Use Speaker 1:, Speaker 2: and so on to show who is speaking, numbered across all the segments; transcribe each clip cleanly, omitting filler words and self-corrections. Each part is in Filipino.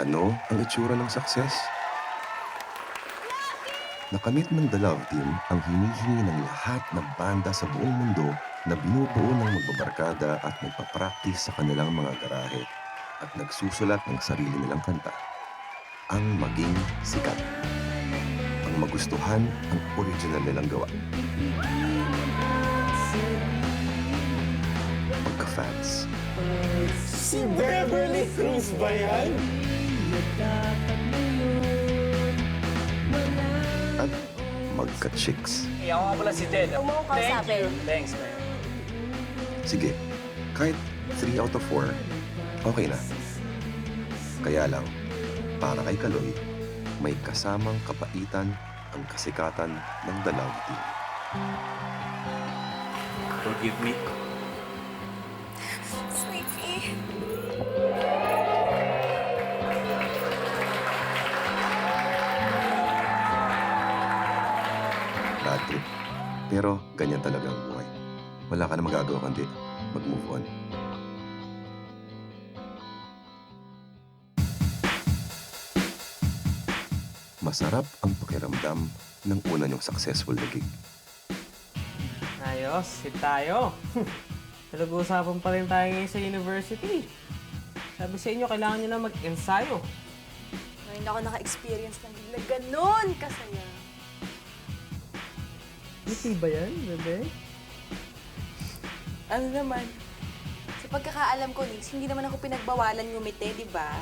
Speaker 1: Ano ang itsura ng success? Nakamit ng The Love Team ang hinihingi ng lahat ng banda sa buong mundo na binubuo ng magbabarkada at nagpa-practice sa kanilang mga garahe at nagsusulat ng sarili nilang kanta. Ang maging sikat. Ang magustuhan ang original nilang gawa. Pagka-fans.
Speaker 2: Si Beverly Cruz ba yan?
Speaker 1: At magka-chicks.
Speaker 3: Ako nga pala si Ted.
Speaker 4: Huwag mo akong kausapin.
Speaker 3: Thanks, man.
Speaker 1: Sige, kahit 3 out of 4, okay na. Kaya lang, para kay Kaloy, may kasamang kapaitan ang kasikatan ng The Love Team.
Speaker 3: Forgive me.
Speaker 4: Sweetie.
Speaker 1: Bad trip. Pero ganyan talaga ang buhay. Wala ka na magagawa kundi mag-move on. Masarap ang pakiramdam ng una niyong successful na gig.
Speaker 2: Ayos, hit tayo. Nag-uusapan pa rin tayo ngayon sa university. Sabi sa inyo, kailangan nyo na mag-ensayo.
Speaker 4: Ngayon ako naka-experience ng gig na ganun kasaya.
Speaker 2: Hindi ba yan, bebe?
Speaker 4: Ano naman? Sa pagkakaalam ko, Nix, hindi naman ako pinagbawalan ngumiti, di ba?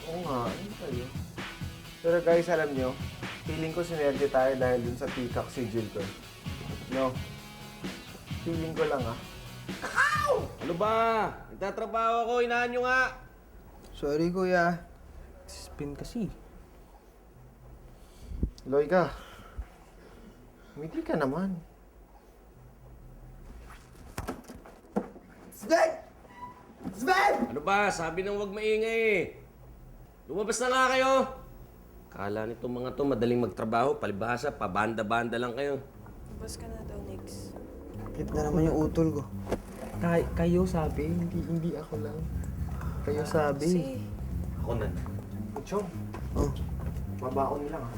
Speaker 5: Oo nga, ano kayo? Pero guys, alam nyo, feeling ko sinerge tayo dahil dun sa peacock si Jill ko. No? Feeling ko lang
Speaker 3: Ano ba? Nagtatrabaho ako, inahan nyo nga.
Speaker 5: Sorry kuya.
Speaker 2: Spin kasi.
Speaker 5: Loy ka. Umiti ka naman.
Speaker 6: Sven! Sven!
Speaker 3: Ano ba? Sabi nang wag maingay eh. Lumabas na nga kayo. Kala nitong mga to madaling magtrabaho, palibhasa, pabanda-banda lang kayo.
Speaker 4: Bus ka na daw, Nix.
Speaker 6: Kit na naman yung utol ko.
Speaker 2: Kayo sabi, hindi ako lang. Kayo sabi.
Speaker 4: Kasi,
Speaker 3: Ako na.
Speaker 5: Chong,
Speaker 6: Oh.
Speaker 5: mabaon lang ha.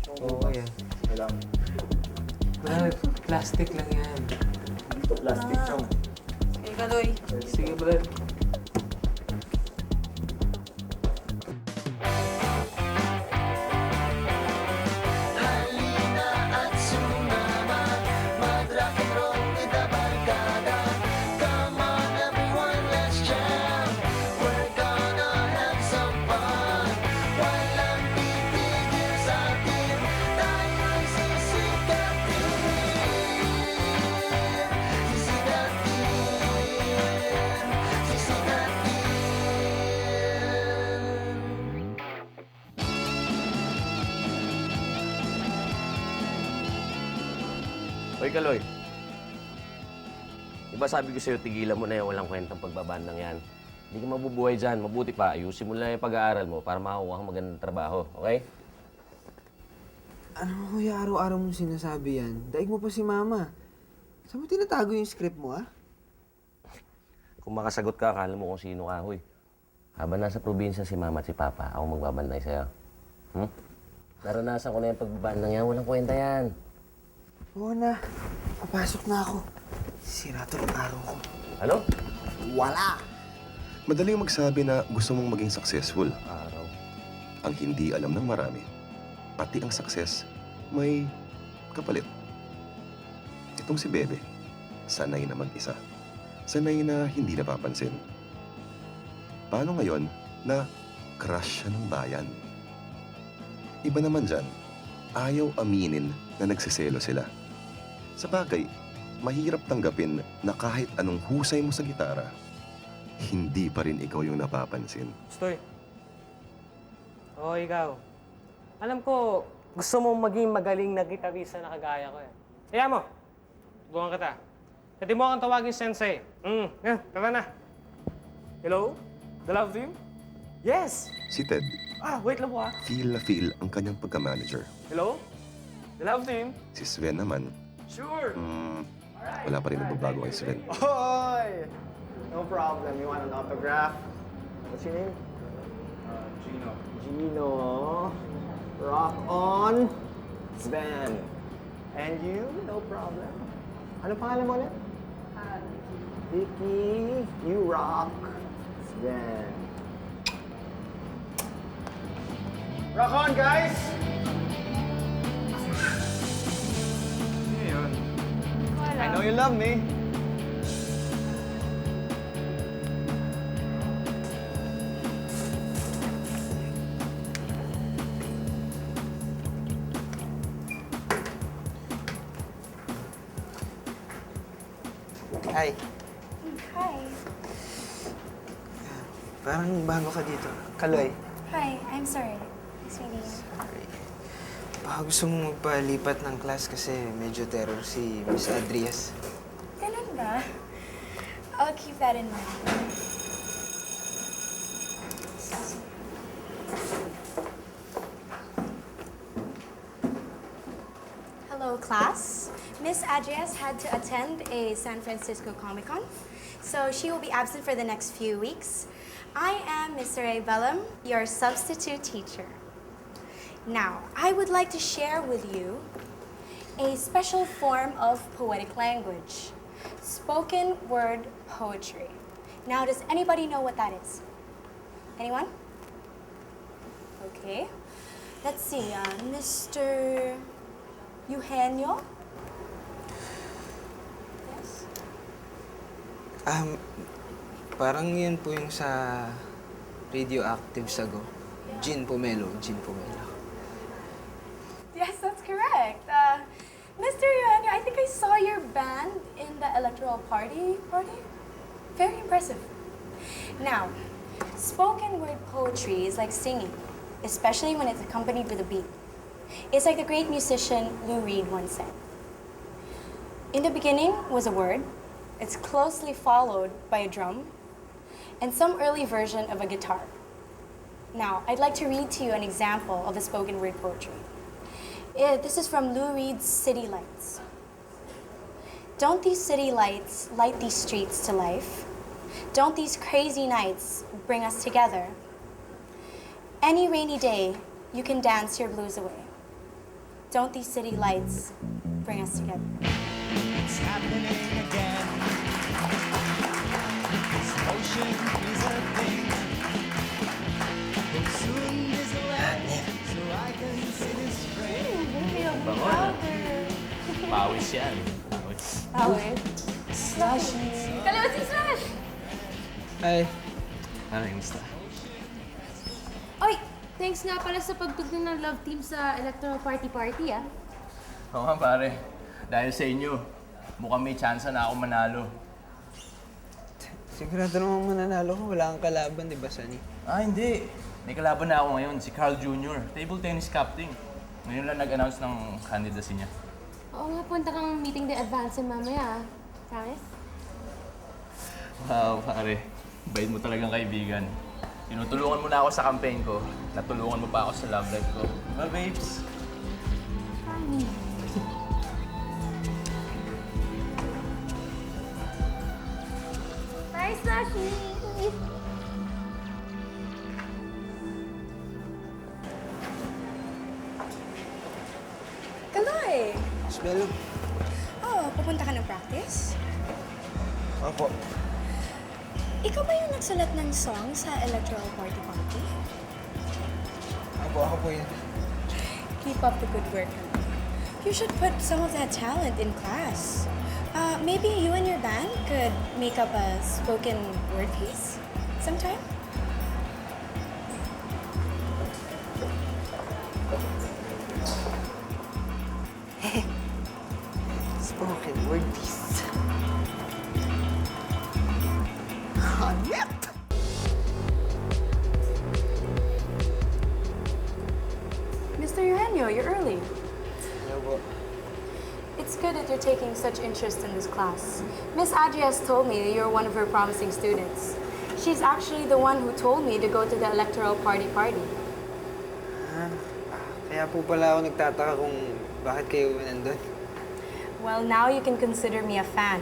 Speaker 5: Chong,
Speaker 2: Oo, yan.
Speaker 5: kailangan.
Speaker 2: Wala, plastic lang yan.
Speaker 5: Dito plastic, Chong.
Speaker 4: kay Kaloy.
Speaker 2: Sige, Brad.
Speaker 3: Hoy, Kaloy. Diba sabi ko sa'yo, tigilan mo na yung walang kwentang pagbabandang yan. Hindi ka mabubuhay dyan. Mabuti pa, ayusin mo lang yung pag-aaral mo para makakuha kang magandang trabaho, okay?
Speaker 6: Ano kuya, araw-araw mong sinasabi yan? Daig mo pa si mama. Saan mo tinatago yung script mo, ah?
Speaker 3: Kung makasagot ka, akala mo kung sino ka, huy. Habang nasa probinsya si mama at si papa, ako magbabanday sa'yo. Naranasan ko na yung pagbabandang yan. Walang kwenta yan.
Speaker 6: Oo na. Papasok na ako. Sira to ng araw ko.
Speaker 3: Ano?
Speaker 6: Wala!
Speaker 1: Madaling magsabi na gusto mong maging successful.
Speaker 3: Araw.
Speaker 1: Ang hindi alam ng marami, pati ang success, may kapalit. Itong si Bebe, sanay na mag-isa. Sanay na hindi napapansin. Paano ngayon na crush siya ng bayan? Iba naman dyan, ayaw aminin na nagsiselo sila. Sa bagay, mahirap tanggapin na kahit anong husay mo sa gitara, hindi pa rin ikaw yung napapansin.
Speaker 2: Stoy. Oo, ikaw. Alam ko, gusto mong maging magaling na gitarista na kagaya ko eh. Kaya mo, buwan kita. Pwede mo akong tawagin sensei. Tara na. Hello? The Love Team? Yes!
Speaker 1: Si Ted,
Speaker 2: Wait lang po ah.
Speaker 1: feel na feel ang kanyang pagka-manager.
Speaker 2: Hello? The Love Team?
Speaker 1: Si Sven naman,
Speaker 2: Sure!
Speaker 1: wala pa rin nagbabago kay Sven.
Speaker 5: Hoy! No problem. You want an autograph? What's your name?
Speaker 7: Gino.
Speaker 5: Gino. Rock on. Sven. And you? No problem. Ano pangalan mo ulit? Vicky. You rock. Sven. Rock on, guys!
Speaker 7: Ano yun?
Speaker 5: I know you love me.
Speaker 6: Hi.
Speaker 4: Hi.
Speaker 6: Parang bago ka dito. Kaloy.
Speaker 4: Hi, I'm sorry. Nice meeting you.
Speaker 6: Baka gusto mo magpalipat ng class kasi medyo terror si Miss Adrias.
Speaker 4: Ganun ba? I'll keep that in mind. Hello, class. Miss Adrias had to attend a San Francisco Comic-Con, so she will be absent for the next few weeks. I am Mr. A. Bellum, your substitute teacher. Now, I would like to share with you a special form of poetic language, spoken word poetry. Now, does anybody know what that is? Anyone? Okay. Let's see, Mr. Eugenio? Yes?
Speaker 6: Parang yun po yung sa radioactive sago. Gin Pomelo.
Speaker 4: Yes, that's correct. Mr. Eugenio, I think I saw your band in the electoral party. Very impressive. Now, spoken word poetry is like singing, especially when it's accompanied with a beat. It's like the great musician Lou Reed once said. In the beginning was a word. It's closely followed by a drum and some early version of a guitar. Now, I'd like to read to you an example of a spoken word poetry. This is from Lou Reed's City Lights. Don't these city lights light these streets to life? Don't these crazy nights bring us together? Any rainy day, you can dance your blues away. Don't these city lights bring us together?
Speaker 8: It's happening again. This ocean is a thing. And soon is the land, so I can see this rain.
Speaker 7: Pawis yan. Pawis.
Speaker 4: Kalimutan si Slash!
Speaker 6: Ay,
Speaker 7: Ano yung gusto?
Speaker 9: Oy, thanks nga pala sa pagtugtog ng love team sa electoral party ah.
Speaker 7: Oo nga pare. Dahil sa inyo, mukhang may tsansa na ako manalo.
Speaker 6: sigurado namang mananalo ko. Wala kang kalaban, di ba, Sunny?
Speaker 7: Ah, hindi. May kalaban na ako ngayon, si Carl Jr., table tennis captain. Ngayon lang nag-announce ng candidacy niya.
Speaker 9: Oo nga, punta kang meeting the advance mamaya ah. Promise?
Speaker 7: Wow, pare. Bait mo talagang kaibigan. Tinutulungan mo na ako sa campaign ko. Natulungan mo pa ako sa love life ko. Well, babes.
Speaker 9: Funny. Bye, Slashy!
Speaker 4: Kaloy!
Speaker 6: Miss Belo.
Speaker 4: Oh, pupunta ka ng practice?
Speaker 6: Opo.
Speaker 4: Ikaw ba yung nagsulat ng song sa electoral party?
Speaker 6: Ako po yun.
Speaker 4: Keep up the good work. You should put some of that talent in class. Maybe you and your band could make up a spoken word piece sometime?
Speaker 6: Spoken word piece. Yep!
Speaker 4: Mr. Eugenio, you're early.
Speaker 6: Ano po?
Speaker 4: It's good that you're taking such interest in this class. Miss Adrias told me that you're one of her promising students. She's actually the one who told me to go to the electoral party.
Speaker 6: Kaya po pala ako nagtataka kung bakit kayo nandun.
Speaker 4: Well, now you can consider me a fan.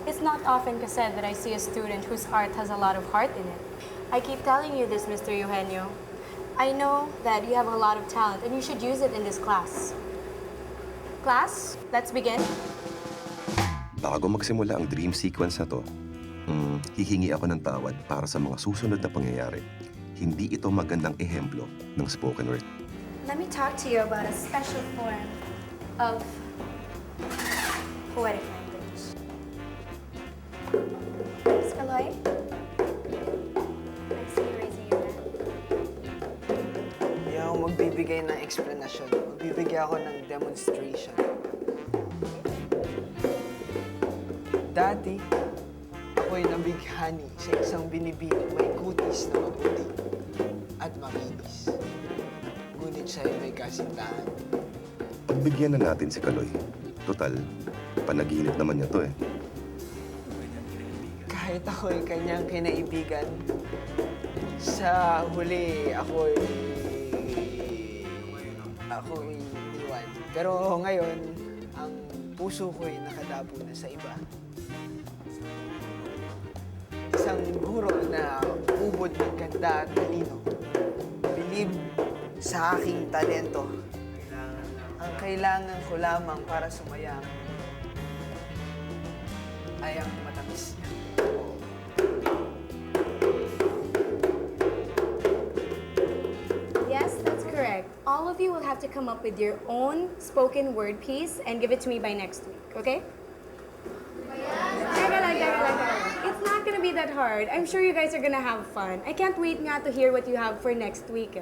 Speaker 4: It's It's not often said that I see a student whose art has a lot of heart in it. I keep telling you this, Mr. Eugenio. I know that you have a lot of talent and you should use it in this class. Class, let's begin.
Speaker 1: Bago magsimula ang dream sequence na to, hihingi ako ng tawad para sa mga susunod na pangyayari. Hindi ito magandang ehemplo ng spoken word.
Speaker 4: Let me talk to you about a special form of poetic language. Miss Kaloy? I see you raising your hand.
Speaker 6: Hindi ako magbibigay ng explanation. Magbibigay ako ng demonstration. Dati, ako'y nabighani sa isang binibining may kutis na maputi at makinis. Ngunit siya'y may kasintahan.
Speaker 1: Pagbigyan na natin si Kaloy. Total, panaginip naman niya to eh.
Speaker 6: Kahit ako'y kanyang kinaibigan, sa huli ako'y iwan. Pero ngayon, ang puso ko'y nakadapo na sa iba. Isang guro na ubod ng ganda at talino. Bilib sa aking talento. Ang kailangan ko lamang para sumayang ay ang matamis niya.
Speaker 4: Yes, that's correct. All of you will have to come up with your own spoken word piece and give it to me by next week, okay? Teka lang. It's not gonna be that hard. I'm sure you guys are gonna have fun. I can't wait nga to hear what you have for next week.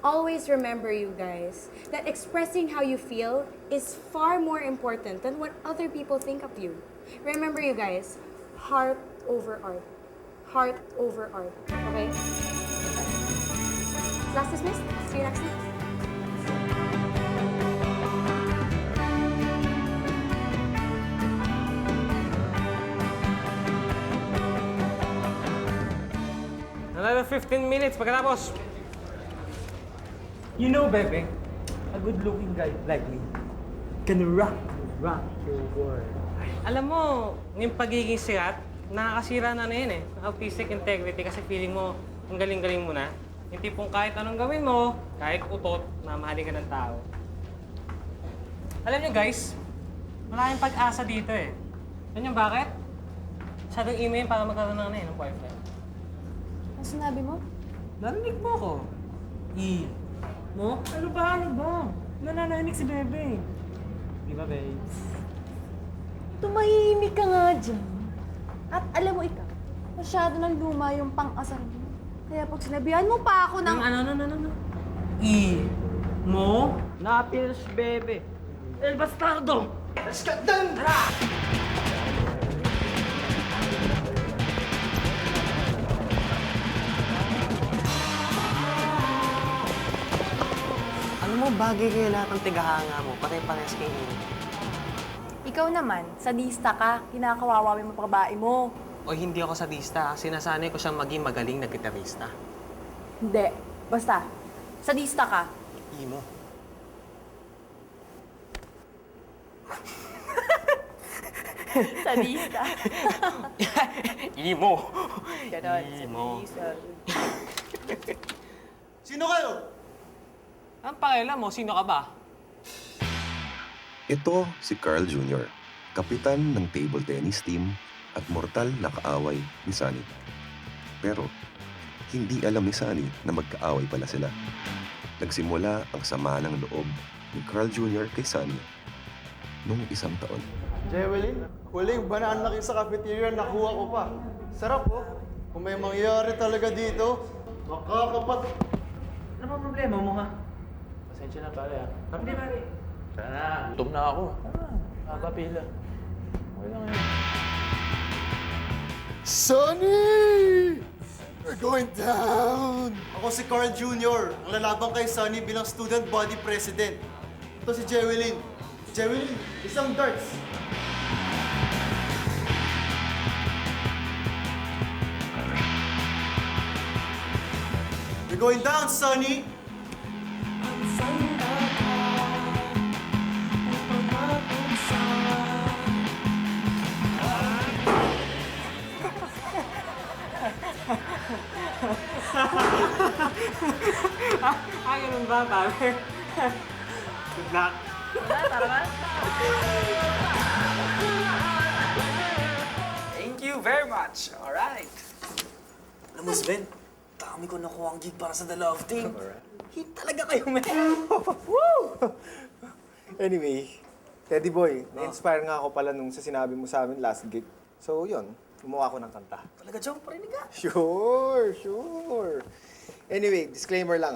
Speaker 4: Always remember, you guys, that expressing how you feel is far more important than what other people think of you. Remember, you guys, heart over art. Heart over art, okay? Class dismissed. See you next week.
Speaker 2: Another 15 minutes pagkatapos.
Speaker 10: You know, Bebe, a good-looking guy like me can rock your world.
Speaker 2: Alam mo, yung pagiging sikat, nakakasira na yun eh. Ng artistic integrity kasi feeling mo, ang galing-galing mo na. Yung tipong kahit anong gawin mo, kahit utot, mamahalin ka ng tao. Alam niyo guys, malaking pag-asa dito eh. Alam niyo bakit? Masyadong email para magkaroon ng boyfriend.
Speaker 9: Ano sinabi mo?
Speaker 10: Narinig mo ko. Mo? Ano ba? Nananahimik si Bebe. Di ba, babes?
Speaker 9: Tumahimik ka nga dyan. At alam mo ikaw, masyado nang luma yung pang-asar mo. Kaya pag sinabihan mo pa ako ng...
Speaker 10: Ano? Mo? Napil si Bebe. El Bastardo! Eskandal!
Speaker 6: Alam mo, bagay kayo lahat ng tigahanga mo, pare-parehas kayo.
Speaker 9: Ikaw naman, sadista ka, kinakawawa mo yung babae mo.
Speaker 2: O hindi ako sadista, sinasanay ko siyang maging magaling na gitarista.
Speaker 9: Hindi. Basta, sadista ka.
Speaker 2: Imo.
Speaker 9: Sadista.
Speaker 2: Imo.
Speaker 9: Ganon,
Speaker 2: Imo.
Speaker 9: sadista.
Speaker 10: Sino kayo?
Speaker 2: Ang pakialam mo, sino ka ba?
Speaker 1: Ito si Carl Jr., kapitan ng table tennis team at mortal na kaaway ni Sunny. Pero hindi alam ni Sunny na magkaaway pala sila. Nagsimula ang sama ng loob ni Carl Jr. kay Sunny noong isang taon.
Speaker 5: Jewelyn, huling banana cake sa cafeteria nakuha ko pa. Sarap oh. Kung may mangyayari talaga dito, makakapat...
Speaker 10: Ano ba problema mo, ha? Pasensya na pare, ha? Hindi, pare. Sana. Gutom na ako. Haba pila. Okay lang yun.
Speaker 5: Sonny! We're going down! Ako si Carl Jr., ang lalabang kay Sonny bilang student body president. Ito si Jewelyn. Jewelyn, isang darts. We're going down, Sonny!
Speaker 2: ganun ba, pare? Good luck.
Speaker 6: Thank you very much. All right.
Speaker 11: Alam mo, Sven, dami ko nakuha ang gig para sa The Love Team. Hit talaga kayo, man.
Speaker 12: Anyway, Teddy Boy, na-inspire nga ako pala nung sa sinabi mo sa amin last gig. So, yun. Gumawa ko ng kanta.
Speaker 11: Talaga, Jong, parinig ka.
Speaker 12: Sure. Anyway, disclaimer lang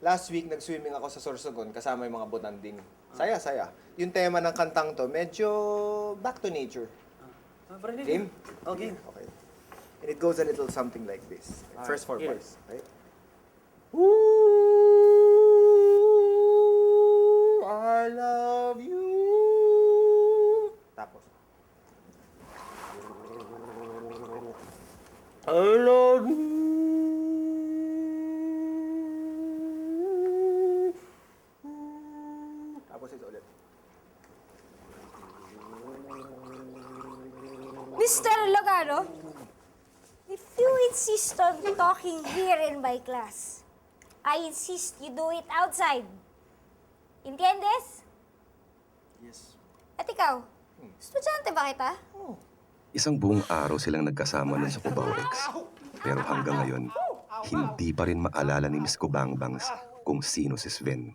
Speaker 12: Last week, nag-swimming ako sa Sorsogon kasama yung mga botanding. Saya. Yung tema ng kantang to, medyo back to nature.
Speaker 11: Parinig.
Speaker 12: Game?
Speaker 11: Okay.
Speaker 12: Okay. And it goes a little something like this. First four
Speaker 11: yeah.
Speaker 12: bars, right? I love you. Tapos. I love you. Tapos ito ulit.
Speaker 13: Mr. Logano, if you insist on talking here in my class, I insist you do it outside. Entiendes?
Speaker 11: Yes.
Speaker 13: At ikaw, estudyante ba kita?
Speaker 1: Isang buong araw silang nagkasama nun sa Cubao X. Pero hanggang ngayon, hindi pa rin maalala ni Miss Kubangbangs kung sino si Sven.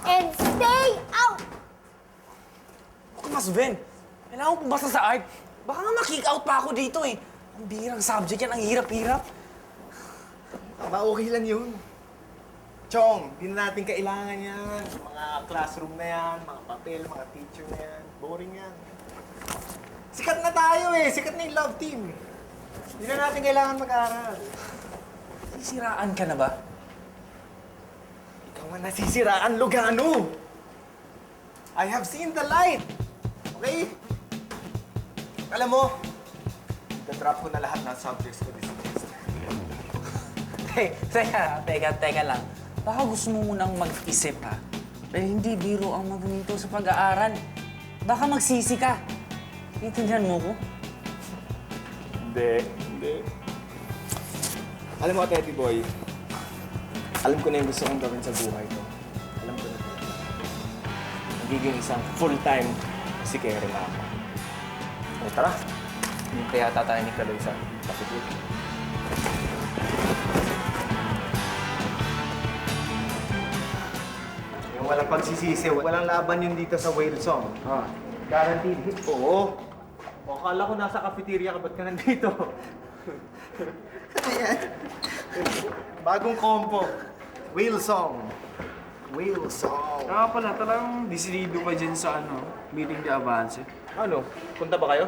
Speaker 13: And stay out!
Speaker 11: Mas, Sven, kailangan ko basta sa art. Baka nga ma-kick out pa ako dito eh. Ang bihirang subject yan, ang hirap-hirap.
Speaker 12: Okay lang yun. Chong, di na natin kailangan yan. Mga classroom na yan, mga papel, mga teacher na yan. Boring yan. Sikat na tayo Sikat na yung love team. Di na natin kailangan mag-aral.
Speaker 11: Sisiraan ka na ba?
Speaker 12: Ikaw nga nasisiraan, Logano! I have seen the light! Okay? Alam mo, na-drop ko na lahat ng subjects ko this semester.
Speaker 11: Hey, teka lang. Baka gusto mo munang mag-isip, ha? Dahil hindi biro ang magunito sa pag-aaral. Baka magsisi ka. Intindihan mo ko?
Speaker 12: Hindi. Alam mo, Teddy Boy, alam ko na yung gusto kong gawin sa buhay ko. Alam ko na. Magiging isang full-time musikero na ako. O tara, kaya tayo ni Kaloy sa cafeteria. Yung walang pagsisisi, walang laban yun dito sa whale song. Guaranteed hit. Oo. O, akala ko nasa cafeteria ka, ba't ka nandito? Ayan. Bagong compo. Whale song. Whale song.
Speaker 10: Kaya pala, talagang disidido ka dyan sa meeting de Avance.
Speaker 12: Ano? Punta ba kayo?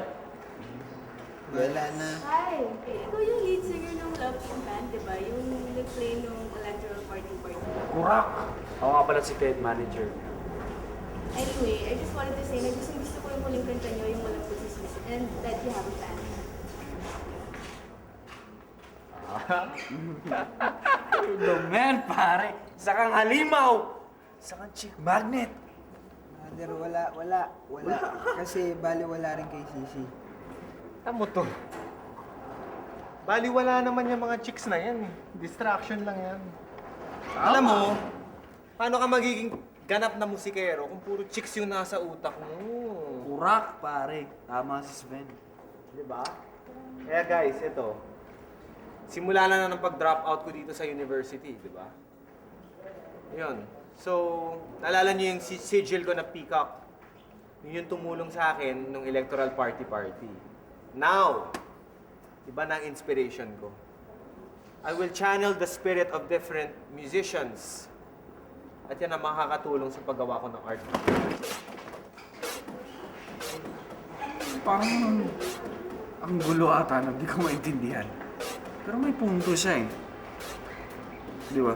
Speaker 6: Wala na.
Speaker 9: Hi! Ikaw yung lead singer ng Love Team Band, di ba? Yung nag-play nung electoral party.
Speaker 10: Kurak! Ako nga pala si Ted, manager.
Speaker 9: Anyway, I just wanted to say na gusto ko yung huling kanta nyo, yung walang pagsisisi, and that you have a fan.
Speaker 10: The man, pare! Isa kang halimaw! Isa kang chick magnet!
Speaker 6: Mother, wala. Kasi baliwala rin kay Sisi.
Speaker 12: Tamo to. Baliwala naman yung mga chicks na yan. Distraction lang yan. Alam mo, paano ka magiging ganap na musikero kung puro chicks yung nasa utak mo?
Speaker 10: Kurak, pare. Tama si Sven.
Speaker 12: Diba? Kaya guys, ito. Simula na ng pag-drop out ko dito sa university, di ba? Yun. So, naalala niyo yung sigil ko na peacock. Yun yung tumulong sa akin nung electoral party. Now, iba na ang inspiration ko. I will channel the spirit of different musicians. At yan ang makakatulong sa paggawa ko ng art.
Speaker 10: Parang ang gulo ata na hindi ko maintindihan. Pero may punto siya eh. Di ba?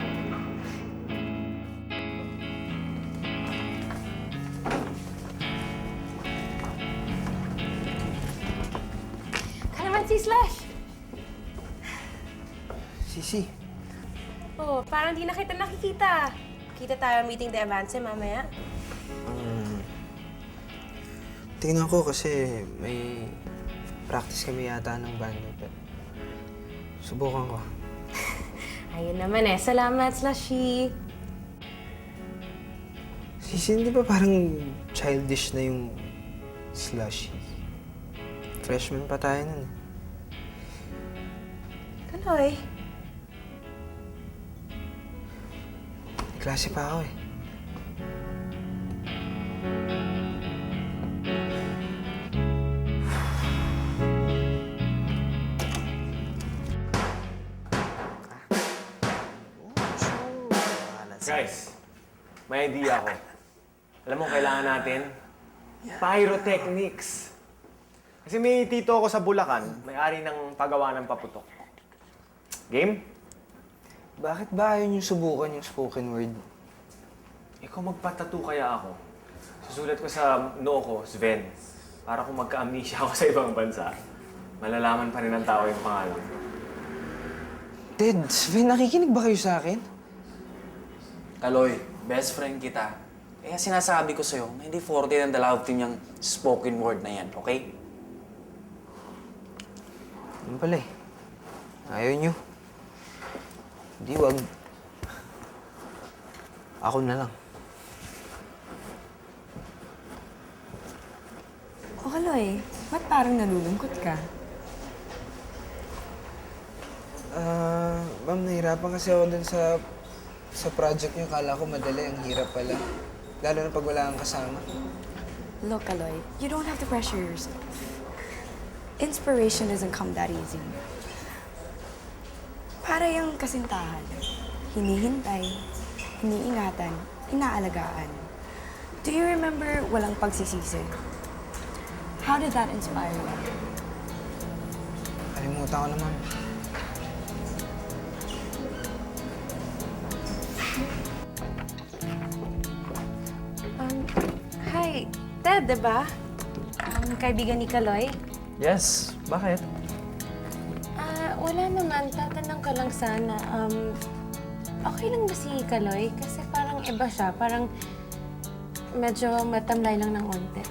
Speaker 13: Ka naman si Slash!
Speaker 6: Sisi,
Speaker 9: Oh, parang di na kita nakikita. Kita tayo meeting de Avance mamaya.
Speaker 6: tingnan ko kasi may practice kami yata ng band. Subukan ko.
Speaker 9: I Ayun naman eh. Salamat, Slushy.
Speaker 6: Sisi, hindi ba parang childish na yung slushy? Freshman pa tayo nun.
Speaker 9: Kaloy.
Speaker 6: Klase pa ako eh.
Speaker 12: Guys, may idea ako. Alam mo, kailangan natin pyrotechnics. Kasi may tito ako sa Bulacan, may-ari ng paggawa ng paputok. Game?
Speaker 6: Bakit ba ayaw niyo subukan yung spoken word?
Speaker 12: Ikaw magpatattoo kaya ako. Susulat ko sa noo ko, Sven. Para kung magka-amnesia ako sa ibang bansa, malalaman pa rin ng tao yung pangalan.
Speaker 6: Ted, Sven, nakikinig ba kayo sa akin?
Speaker 11: Kaloy, best friend kita. Kaya sinasabi ko sa'yo na hindi forte ng dalaw team yung spoken word na yan, okay?
Speaker 6: Ano pala eh? Ayaw niyo. Di wag. Ako na lang.
Speaker 9: O Kaloy, ba't parang nalulungkot ka?
Speaker 6: Ma'am, nahirapan kasi ako dun sa project niyo. Kala ko madali, ang hirap pala. Lalo na pag wala kang kasama.
Speaker 4: Look, Aloy, you don't have to pressure yourself. Inspiration doesn't come that easy. Para yung kasintahan. Hinihintay, iniingatan, inaalagaan. Do you remember Walang Pagsisisi? How did that inspire you?
Speaker 6: Kalimutan ko naman.
Speaker 9: Hi, Ted, diba? Kaibigan ni Kaloy?
Speaker 10: Yes, bakit?
Speaker 9: Wala naman. Tatanong ko lang sana. Okay lang ba si Kaloy? Kasi parang iba siya. Parang medyo matamlay lang ng onte.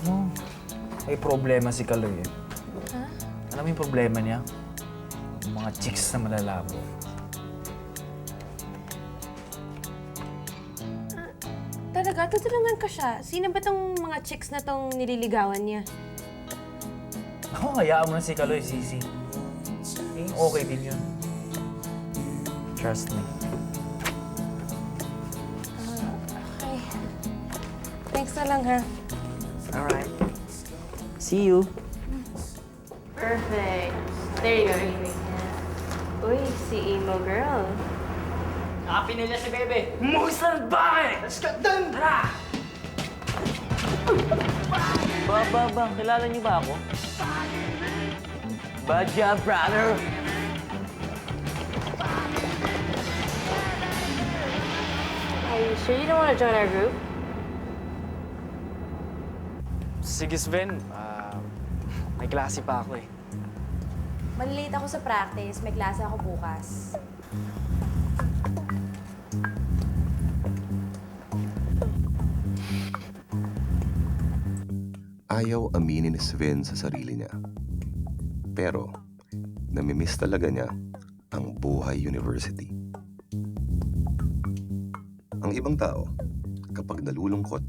Speaker 10: Ano? May problema si Kaloy eh.
Speaker 9: Ha?
Speaker 10: Alam mo yung problema niya? Yung mga chicks na malalabo.
Speaker 9: Talaga? Tutulungan ko siya. Sino ba tong mga chicks na tong nililigawan niya?
Speaker 10: Ako, hayaan mo na si Kaloy, Sisi. Okay din yun. Trust me.
Speaker 9: Okay. Thanks na lang, ha?
Speaker 10: Alright. See you.
Speaker 9: Perfect. There you go. Uy, si emo girl.
Speaker 11: Happy na niya si Bebe. Musan ba? Let's get done! Tara!
Speaker 10: Ba, kilala niyo ba ako? Bad job, brother!
Speaker 9: Are you sure you don't want to join our group?
Speaker 10: Sige, Sven. May klase pa ako eh.
Speaker 9: Malilate ako sa practice. May klase ako bukas.
Speaker 1: Ayaw aminin ni Sven sa sarili niya. Pero, namimiss talaga niya ang buhay university. Ang ibang tao, kapag nalulungkot,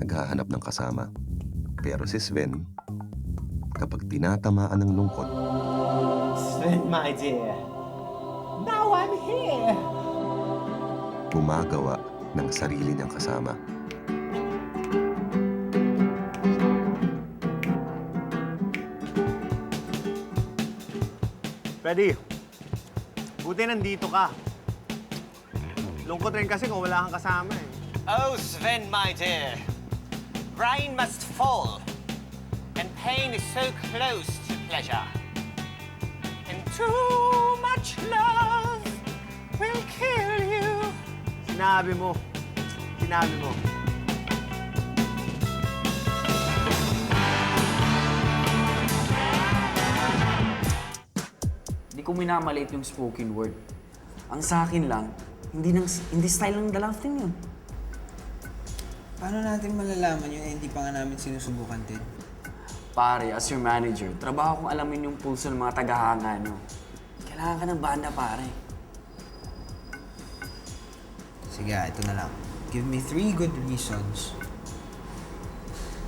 Speaker 1: naghahanap ng kasama. Pero si Sven, kapag tinatamaan ng lungkot,
Speaker 5: Sven, my dear. Now I'm here.
Speaker 1: gumagawa ng sarili niyang kasama.
Speaker 12: Freddy, buti nandito ka. Lungkot rin kasi kung wala kang kasama eh.
Speaker 14: Oh, Sven, my dear. Rain must fall, and pain is so close to pleasure. And too much love will kill you.
Speaker 12: Sinabi mo. Sinabi mo.
Speaker 11: Hindi ko minamaliit yung spoken word. Ang sa akin lang, hindi style ng dalaw team yun.
Speaker 6: Paano natin malalaman yun hindi pa nga namin sinusubukan, Ted?
Speaker 11: Pare, as your manager, trabaho kong alamin yung pulso ng mga tagahanga nyo. Kailangan ka ng banda, pare.
Speaker 6: Sige, ito na lang. Give me 3 good reasons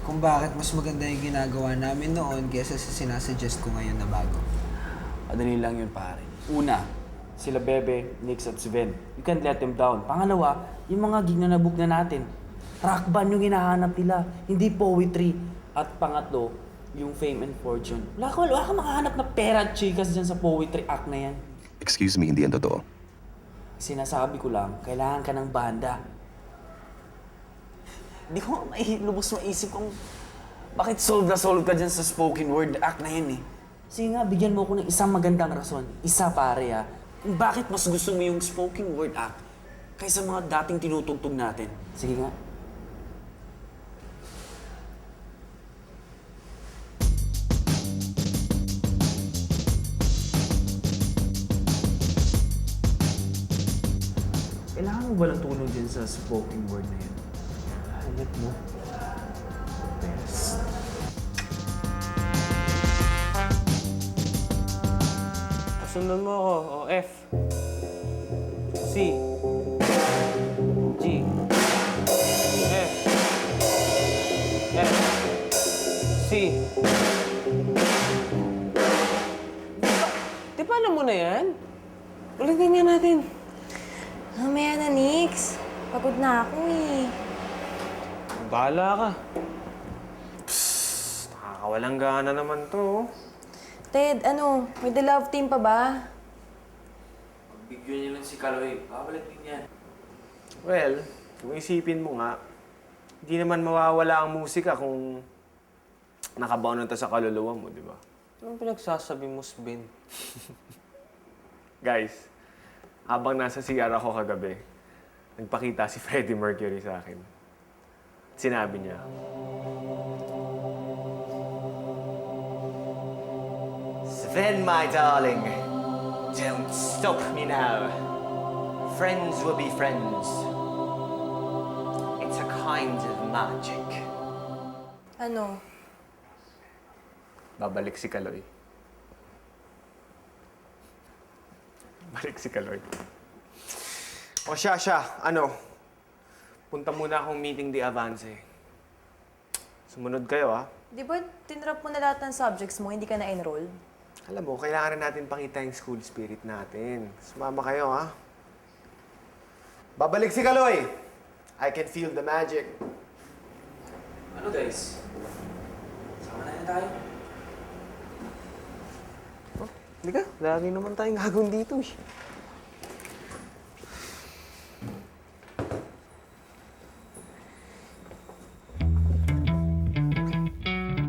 Speaker 6: kung bakit mas maganda yung ginagawa namin noon kaysa sa sinasuggest ko ngayon na bago.
Speaker 11: Madali lang yun, pare. Una, sila Bebe, Nix at Sven. You can't let them down. Pangalawa, yung mga gig na nabook na natin. Rock band yung hinahanap nila, hindi poetry. At pangatlo, yung fame and fortune. Wala ka makahanap na pera at chikas dyan sa poetry act na yan.
Speaker 1: Excuse me, hindi yan totoo.
Speaker 11: Sinasabi ko lang, kailangan ka ng banda. Hindi ko lubos maisip kung bakit solve na solve ka dyan sa spoken word act na yan eh. Sige nga, bigyan mo ako ng isang magandang rason. Isa pare ah. Kung bakit mas gusto mo yung spoken word act kaysa mga dating tinutugtog natin. Sige nga. Kailangan mo ba ng tulong dyan sa spoken word na yan? Hanap mo. Best.
Speaker 2: Sundan mo ako. O, F. C. G. F. F. C. Di ba alam mo na yan? Ulitin nga natin.
Speaker 9: Mamaya na, Nix. Pagod na ako eh.
Speaker 2: Bahala ka. Psst, nakakawalang gana naman to.
Speaker 9: Ted, ano? May The Love Team pa ba?
Speaker 11: Pagbigyan niyo lang si Kaloy. Babalik din yan.
Speaker 12: Well, kung isipin mo nga, hindi naman mawawala ang musika kung nakabaon to sa kaluluwa mo, di ba?
Speaker 2: Anong pinagsasabi mo, Sven?
Speaker 12: Guys, habang nasa CR ako kagabi, nagpakita si Freddie Mercury sa akin. Sinabi niya,
Speaker 14: Sven, my darling, don't stop me now. Friends will be friends. It's a kind of magic.
Speaker 9: Ano?
Speaker 12: babalik si Kaloy. Balik si Kaloy. O siya, ano? Punta muna akong meeting di Avance. Sumunod kayo, ha?
Speaker 15: Di ba tinrap mo na lahat ng subjects mo, hindi ka na-enroll?
Speaker 12: Alam mo, kailangan na natin pakita yung school spirit natin. Sumama kayo, ha? Babalik si Kaloy! I can feel the magic.
Speaker 11: Ano guys? Sama na yan tayo.
Speaker 12: Hindi ka, lagi naman tayong gagawin dito, eh.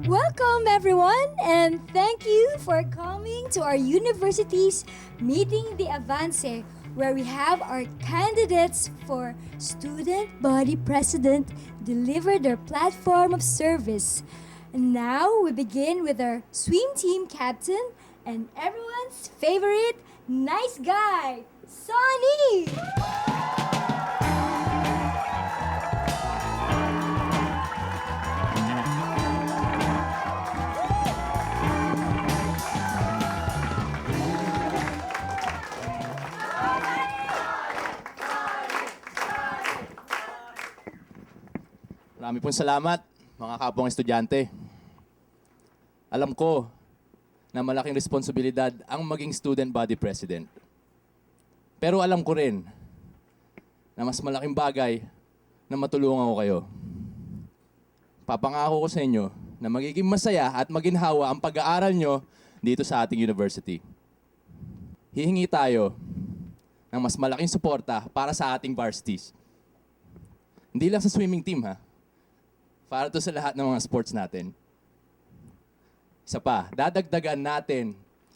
Speaker 13: Welcome, everyone, and thank you for coming to our university's Meeting the Avance, where we have our candidates for Student Body President deliver their platform of service. And now we begin with our swim team captain and everyone's favorite nice guy, Sonny!
Speaker 7: Marami pong salamat, mga kapwang estudyante. Alam ko na malaking responsibilidad ang maging student body president. Pero alam ko rin na mas malaking bagay na matulungan ko kayo. Papangako ko sa inyo na magiging masaya at maginhawa ang pag-aaral nyo dito sa ating university. Hihingi tayo ng mas malaking suporta para sa ating varsities. Hindi lang sa swimming team, ha? Para to sa lahat ng mga sports natin. Isa pa, dadagdagan natin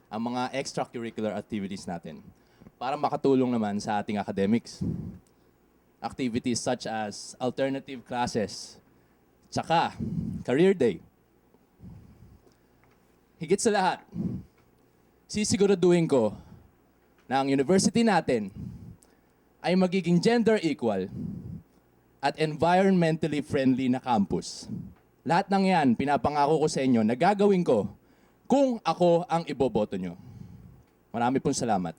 Speaker 7: ang mga extracurricular activities natin para makatulong naman sa ating academics. Activities such as alternative classes, tsaka career day. Higit sa lahat, sisiguraduhin ko na ang university natin ay magiging gender equal at environmentally friendly na campus. Lahat ng yan, pinapangako ko sa inyo na gagawin ko kung ako ang iboboto nyo. Marami pong salamat.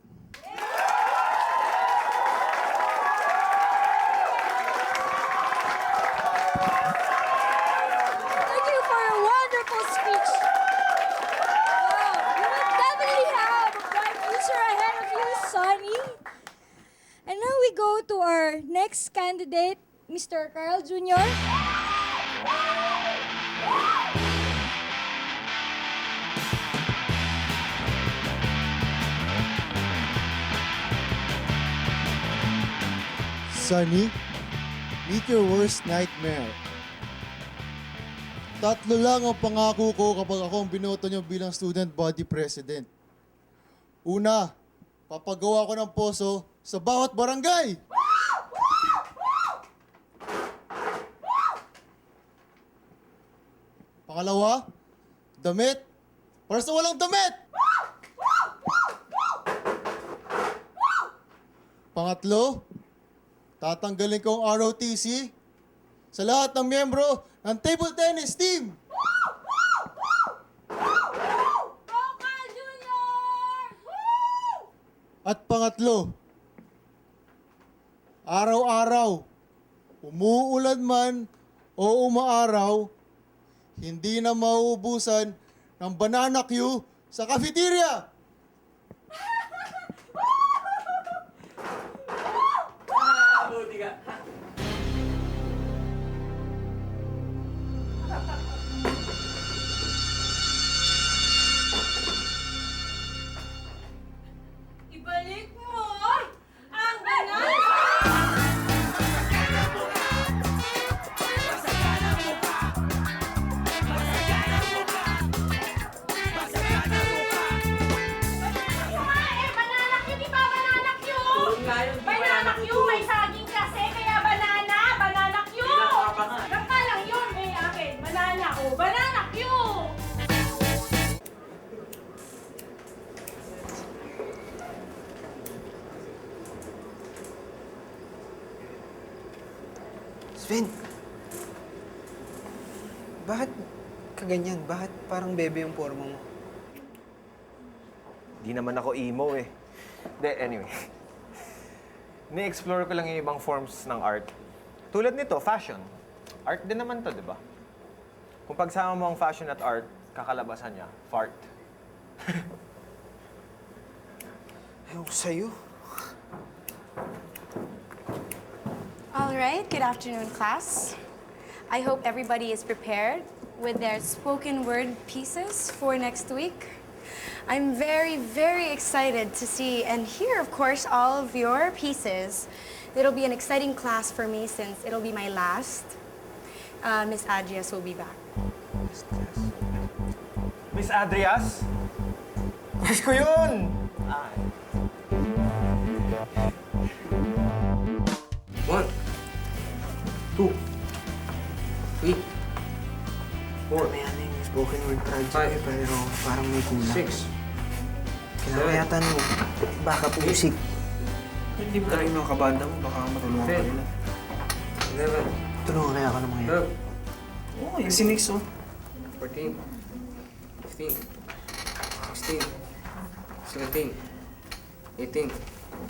Speaker 13: next candidate, Mr. Carl Jr.
Speaker 5: Sunny, meet your worst nightmare. Tatlo lang ang pangako ko kapag ako ang binoto niyo bilang student body president. Una, papagawa ko ng poso sa bawat barangay. Pangalawa, damit para sa walang damit. Pangatlo, tatanggalin ko ang ROTC sa lahat ng miyembro ng table tennis team. At pangatlo, araw-araw, umuulan man o umaaraw, hindi na mauubusan ng banana queue sa cafeteria.
Speaker 8: Ibalik mo ang banana!
Speaker 16: Banana Q, may saging kasi, kaya banana, banana Q! Gaka lang yun, may akin, banana, oh, banana Q!
Speaker 6: Sven, bakit kaganyan? Bakit parang bebe yung forma mo?
Speaker 12: Di naman ako emo eh. Anyway. Ni-explore ko lang yung ibang forms ng art. Tulad nito, fashion. Art din naman to, di ba? Kung pagsama mo ang fashion at art, kakalabasan niya, fart.
Speaker 6: Ayaw ko sa'yo.
Speaker 4: All right, good afternoon, class. I hope everybody is prepared with their spoken word pieces for next week. I'm very, very excited to see and hear, of course, all of your pieces. It'll be an exciting class for me since it'll be my last. Miss Adrias will be back.
Speaker 12: Miss Adrias? Crush ko yun!
Speaker 11: One, two, three, four,
Speaker 6: May ano yung spoken word project pero parang may kulang.
Speaker 11: 6,
Speaker 6: Kailangan yata ng backup music.
Speaker 11: Hindi ba
Speaker 6: Galing ng kabanda mo, baka matulungan ka nila.
Speaker 11: 11,
Speaker 6: Tulungan kaya ako ng mga yan.
Speaker 11: 12,
Speaker 6: Oo, yung si Nix, oh.
Speaker 11: 14, 15, 16, 17, 18.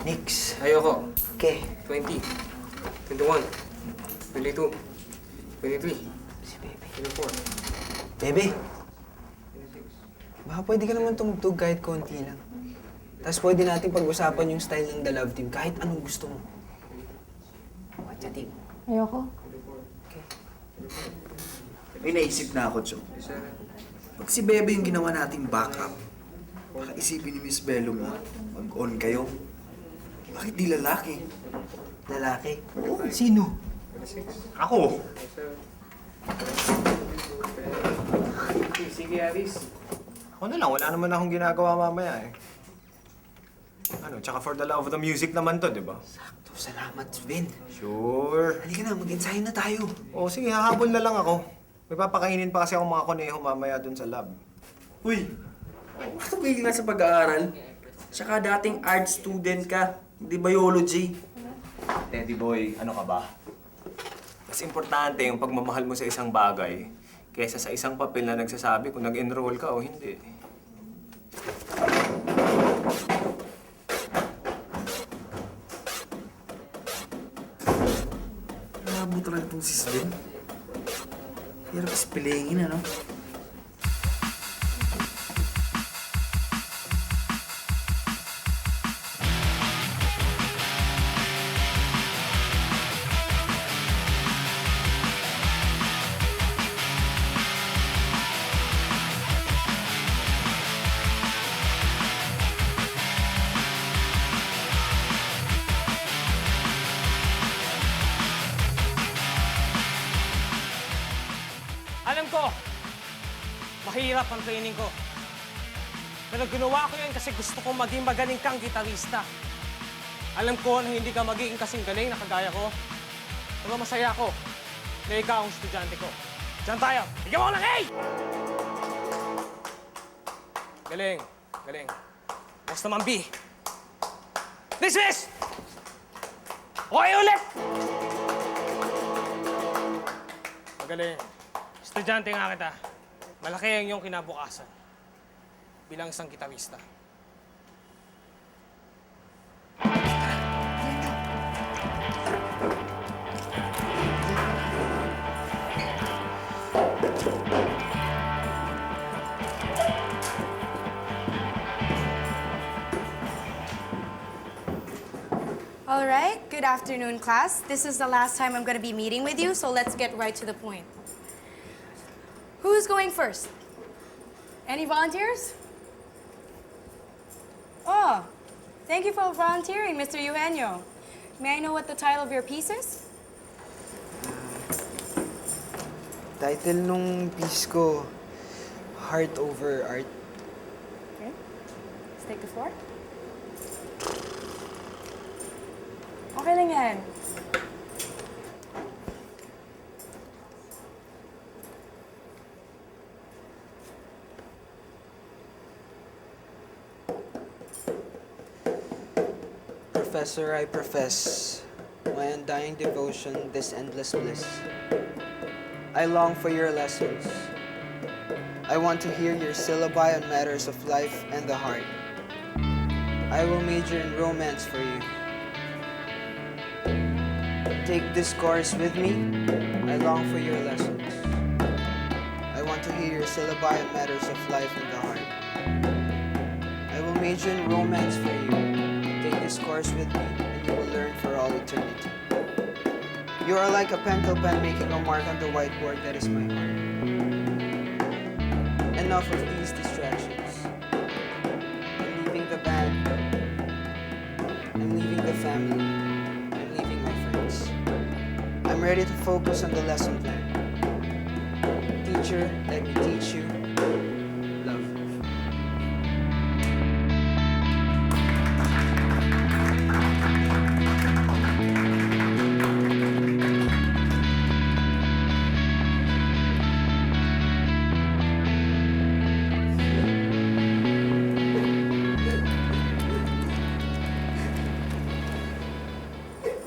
Speaker 6: Nix.
Speaker 11: Ayoko.
Speaker 6: Okay.
Speaker 11: 20, 21, 22, 23,
Speaker 6: Si Bebe.
Speaker 11: 24,
Speaker 6: Bebe! Baka pwede ka naman tumugtog kahit konti lang. Tapos pwede natin pag-usapan yung style ng The Love Team kahit anong gusto mo. What's your team?
Speaker 9: Ayoko.
Speaker 17: May naisip na ako, Chong. Pag si Bebe yung ginawa nating backup, baka isipin ni Miss Bello mo, mag-on kayo. Bakit di lalaki?
Speaker 6: Lalaki?
Speaker 17: Oo, sino?
Speaker 12: Ako!
Speaker 11: Sige, Aris.
Speaker 12: Ako na lang, wala naman akong ginagawa mamaya eh. Tsaka for the love of the music naman to, di ba?
Speaker 6: Sakto, salamat, Sven.
Speaker 12: Sure.
Speaker 6: Halika na, mag-ensayo na tayo.
Speaker 12: Oo, sige, hahabol na lang ako. May papakainin pa kasi ako mga kuneho mamaya dun sa lab.
Speaker 10: Uy! Bakit tumigil na sa pag-aaral? Tsaka dating art student ka, di biology.
Speaker 12: Teddy boy, ano ka ba? Mas importante yung pagmamahal mo sa isang bagay kaysa sa isang papel na nagsasabi kung nag-enroll ka o hindi.
Speaker 17: Malabo talaga itong si Sven. Hirap ispilingin, ano?
Speaker 2: Mahirap ang training ko. Pero ginawa ko yan kasi gusto kong maging magaling kang gitarista. Alam ko na hindi ka magiging kasing galing na kagaya ko. Pero masaya ako na ikaw ang estudyante ko. Diyan tayo. Bigyan mo ko ng A! Galing. Galing. Boss naman B. Dismiss! Okay ulit! Magaling. Estudyante nga kita. Malaki ang iyong kinabukasan bilang isang gitarista.
Speaker 4: All right, good afternoon, class. This is the last time I'm going to be meeting with you, so let's get right to the point. Who's going first? Any volunteers? Oh, thank you for volunteering, Mr. Eugenio. May I know what the title of your piece is?
Speaker 6: Title nung piece ko, Heart Over Art.
Speaker 4: Okay, let's take the floor. Okay lang yan.
Speaker 6: Professor, I profess my undying devotion, this endless bliss. I long for your lessons. I want to hear your syllabi on matters of life and the heart. I will major in romance for you. Take this course with me. I long for your lessons. I want to hear your syllabi on matters of life and the heart. I will major in romance for you. Take this course with me, and you will learn for all eternity. You are like a pencil pen making a mark on the whiteboard that is my heart. Enough of these distractions. I'm leaving the band. I'm leaving the family. I'm leaving my friends. I'm ready to focus on the lesson plan. Teacher, let me teach you. Love.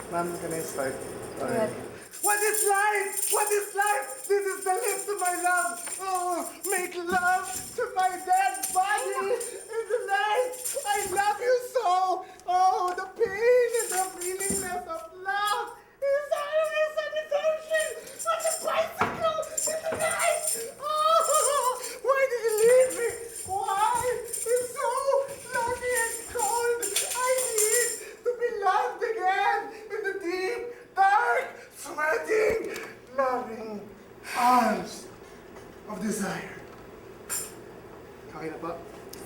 Speaker 5: Ma'am, can I start?
Speaker 4: Good.
Speaker 5: What is life? What is life? This is the lift to my love. Oh, make love to my dead body in the night. I love you so. Oh, the pain and the feelingness of love is always an emotion on the bicycle in the night. Oh, why did you leave me? Why? It's so lonely and cold. I need to be loved again in the deep, dark, sweating, loving arms of desire. Okay na ba?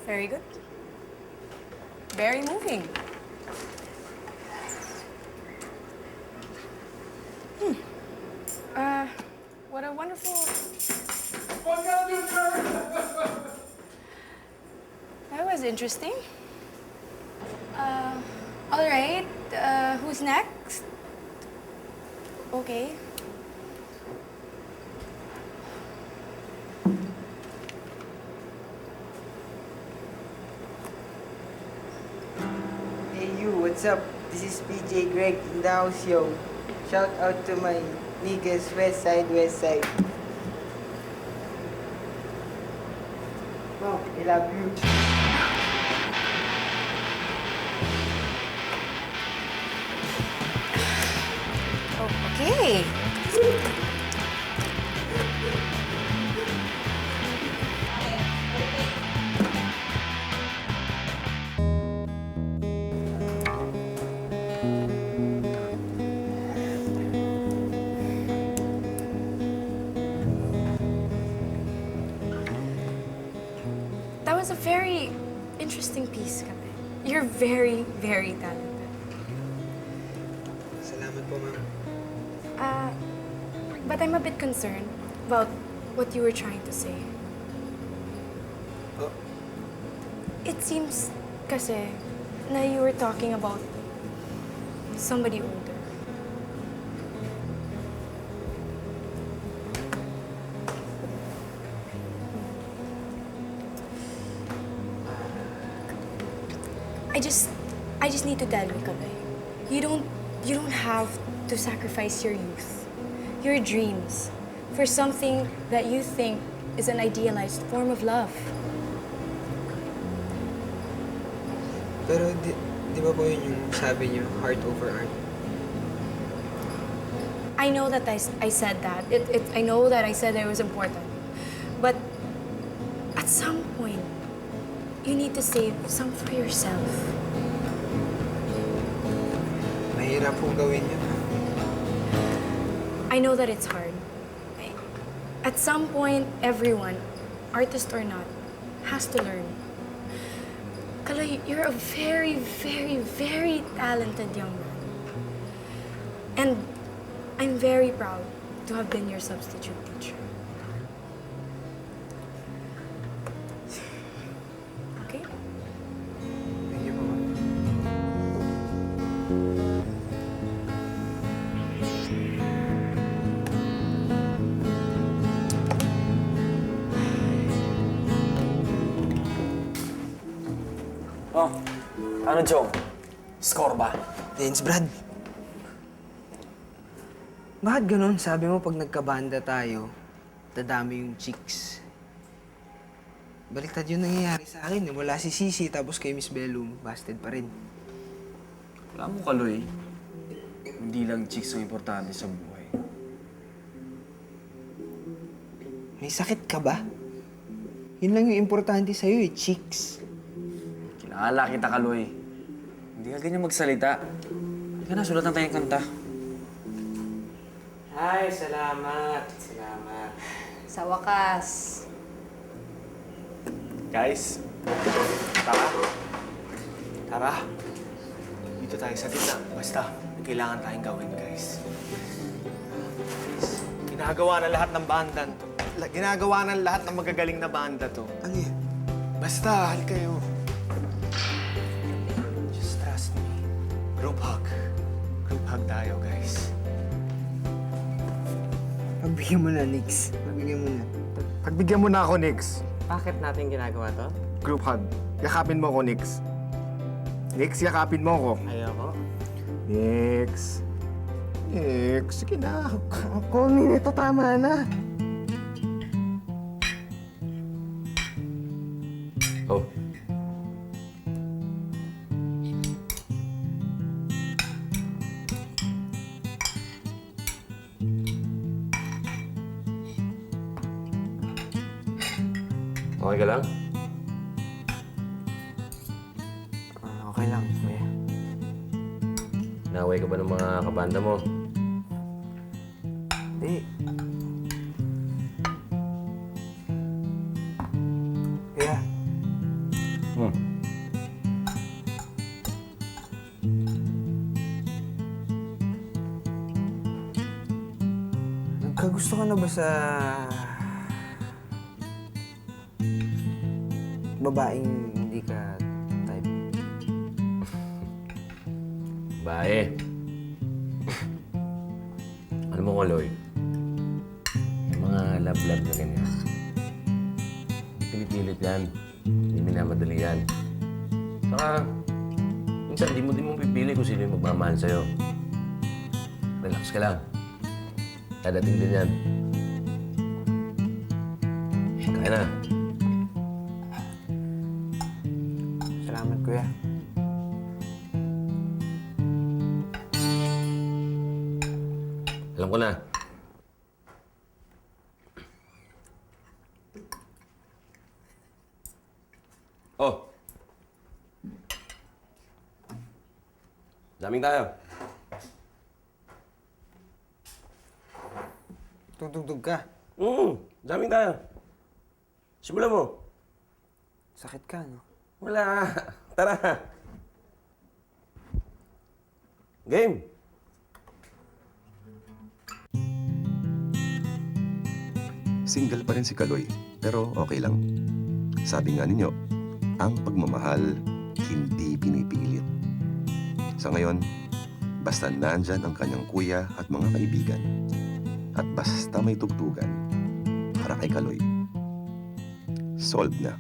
Speaker 4: Very good. Very moving. What a wonderful... That was interesting. All right. Who's next? Okay.
Speaker 6: Hey you, what's up? This is PJ Greg in the house, yo. Shout out to my niggas, West Side, West Side. Oh, I love you.
Speaker 4: Okay. That was a very interesting piece, Kape. You're very, very talented.
Speaker 6: Salamat po, ma'am.
Speaker 4: But I'm a bit concerned about what you were trying to say. It seems kasi na you were talking about somebody older. I just need to tell you, Kaloy. You don't have to sacrifice your youth, your dreams, for something that you think is an idealized form of love.
Speaker 6: Pero di ba po yun yung sabi niyo, heart over art?
Speaker 4: I know that I said that. I know that I said that it was important. But at some point, you need to save some for yourself.
Speaker 6: Mahirap pong gawin yun.
Speaker 4: I know that it's hard. At some point, everyone, artist or not, has to learn. Kaloy, you're a very, very, very talented young man. And I'm very proud to have been your substitute teacher. Okay?
Speaker 6: Thank you po.
Speaker 11: Oh, ano, Chong? Score ba?
Speaker 6: Vince, Brad. Bakit ganun? Sabi mo pag nagkabanda tayo, dadami yung chicks. Baliktad yun nangyayari sa akin. Wala si Sisi, tapos kay Miss Bellum, busted pa rin.
Speaker 11: Wala mo, Kaloy. Hindi lang chicks ang importante sa buhay.
Speaker 6: May sakit ka ba? Yun lang yung importante sa'yo eh, chicks.
Speaker 11: Kilala kita, Kaloy. Hindi ka ganyan magsalita. Hindi ka na, sulatan tayong kanta.
Speaker 2: Ay, salamat. Salamat.
Speaker 15: Sa wakas.
Speaker 12: Guys, tara. Tara. Dito tayo sa gitna. Basta, may kailangan tayong gawin, guys. Please. Ginagawa ng lahat ng banda to. Ginagawa ng lahat ng magagaling na banda to.
Speaker 6: Ano yan?
Speaker 12: Basta, hal kayo. Just trust me. Group hug. Group hug tayo, guys.
Speaker 6: Pagbigyan mo na, Nix. Pagbigyan mo na.
Speaker 12: Pagbigyan mo na ako, Nix.
Speaker 2: Bakit natin ginagawa to?
Speaker 12: Group hug. Yakapin mo ako, Nix. Nix, yakapin mo ako.
Speaker 2: Ayoko.
Speaker 12: Nix. Nix, sige na. Ako, Nito, tama na.
Speaker 3: Oh. Okay ka lang?
Speaker 6: Okay lang, kuya.
Speaker 3: Naway ka ba ng mga kabanda mo?
Speaker 6: Hindi. Kuya. Nagkagusto ka na ba sa babaeng hindi ka type?
Speaker 3: Bae. Alam mo, Kaloy, yung mga love-love na ganyan, hindi pinipilit yan. Hindi minamadali yan. Saka, minsan di mo pipili kung sino yung magmamahal sa'yo. Relax ka lang. Dadating din yan. Kaya na.
Speaker 6: Salamat, kuya.
Speaker 3: Alam ko na. Oh. Daming tayo.
Speaker 6: Tugtog ka.
Speaker 3: Daming tayo. Simulan mo.
Speaker 6: Sakit ka, no?
Speaker 3: Wala. Tara. Game.
Speaker 1: Single pa rin si Kaloy, pero okay lang. Sabi nga ninyo, Ang pagmamahal, hindi pinipilit. Sa ngayon, basta nandyan ang kanyang kuya at mga kaibigan, at basta may tugtugan para kay Kaloy, solved na.